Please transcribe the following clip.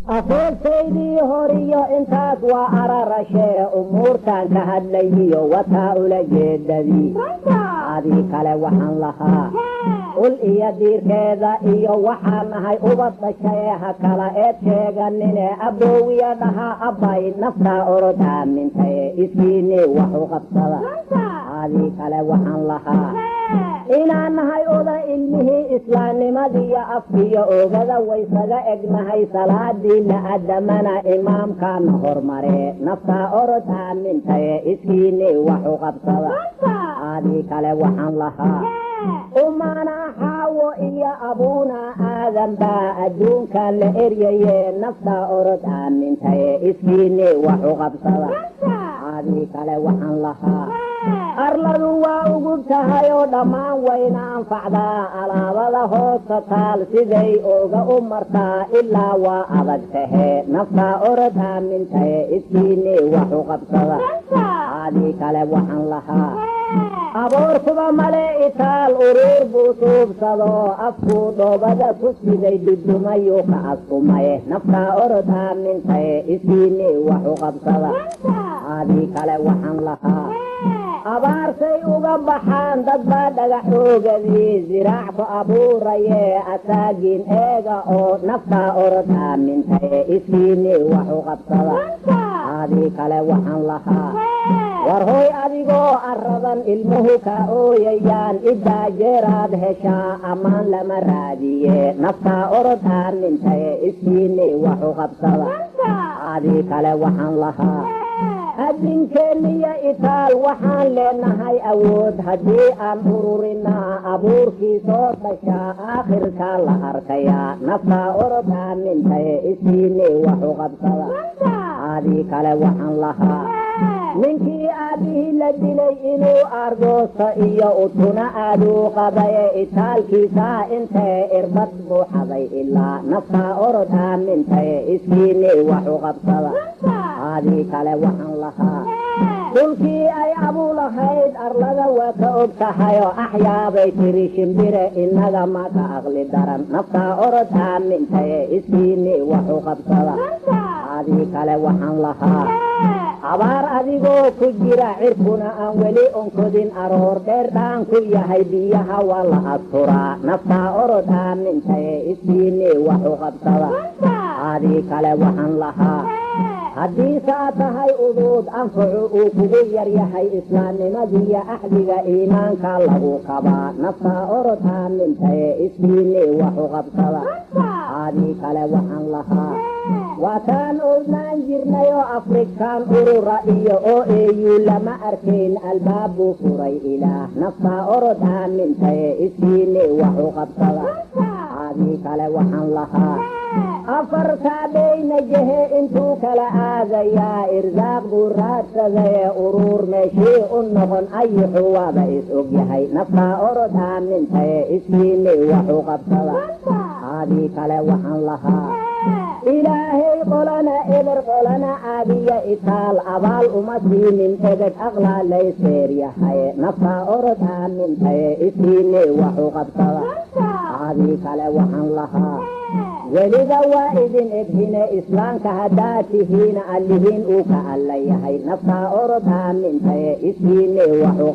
أخوتي هوريو انتاك وأرارشي أمورتان كهدليو وتاولا جددي هذه كلا وحن لها قل إيا دير كذا إيا وحن هاي أبط شيها كلا إتشيغنيني أبويا لها أباي نفتا أردا من تي إسكيني وحو غبصلا هذه كلا وحن لها inaan nahay oda ilmihii islaamnimadiiyo afkiyo oogada waysaga egnahay salaadii la adamana imaamkaana hormare naftaa orod aamintaye iskiini waxu qabsada aadii kale waxaan lahaa umana xaawo iyo abuuna aadan baa adduunkan la eryaye naftaa orod aamintaye iskiini waxu qabsada aadii kale waxaan lahaa arladu waa ugu tahay oo dhammaan wayna anfacdaa alaabada hoosta taal siday uga u martaa ilaa waa adag tahe naftaa orod aamintaye iskiini waxu qabsada aadii kale waxaan lahaa aboorkuba male itaal uruur buu suubsado afkuu dhoobada ku siday dudumayuu ka askumaye naftaa orod aamintaye iskiini waxu qabsada aadii kale waxaan lahaa abaarsay uga baxaan dad baa dhagaxoogadii ziraacku abuuraye asaagiin eega oo naftaa orod aamintaye iskiini waxu qabsada aadii kale waxaan lahaa war hooy adigoo aradan ilmuhu ka ooyayaan iddaa jeeraad heshaa ammaan lama raadiye naftaa orod aamintaye iskiini waxu qabsada aadii kale waxaan lahaa adinkeeniya itaal waxaan leenahay awood haddii aan ururinaa abuurkii soo dhashaa aakhirkaa la arkayaa naftaa orod aamintaye iskiini waxu qabsada aadii kale waxaan lahaa ninkii aabihii la dilay inuu argoosta iyo utuna aaduu qabaye itaalkiisaa intee irbad buu xaday ilaa naftaa orod aamintaye iskiini waxu qabsada aadii kale waxaan lahaa dhulkii ay abuu lahayd arlada waa ka og tahayoo axyaabay tiri shimbire innaga ma ka aqli daran naftaa orod aamintaye iskiini waxu qabsada aadii kale waxaan lahaa abaar adigoo ku jira cirkuna aan weli onkodin aroor dheer dhaan ku yahay biyaha waa la asturaa naftaa orod aamintaye iskiini waxu qabsada aadii kale waxaan lahaa haddii saa tahay uduud anfacu uu kugu yaryahay islaamnimadiiyo axdiga iimaanka lagu kabaa naftaa orod aamintaye iskiini waxu qabsada aadii kale waxaan lahaa waataan ognaan jirnayoo afrikaan urura iyo oo eeyuu lama arkayn albaab buu furay ilaah naftaa orod aamintaye iskiini waxu qabsada aadii kale waxaan lahaa afartaa bayna jehe intuu kala aadayaa irsaaq buu raadsadaye uruur meeshii u noqon ayuxu waaba is ogyahay naftaa orod aamintaye iskiini waxu qabsada aadii kale waxaan lahaa ilaahay qolana eber qolana aadiya itaal abaal uma siinin ebed aqlaa layseer yahay naftaa orod aamintaye iskiini waxu qabsada aadii kale waxaan lahaa weliba waa idin eghine islaamka haddaad tihiina allihiin uu ka alla yahay naftaa orod aamintaye iskiini waxu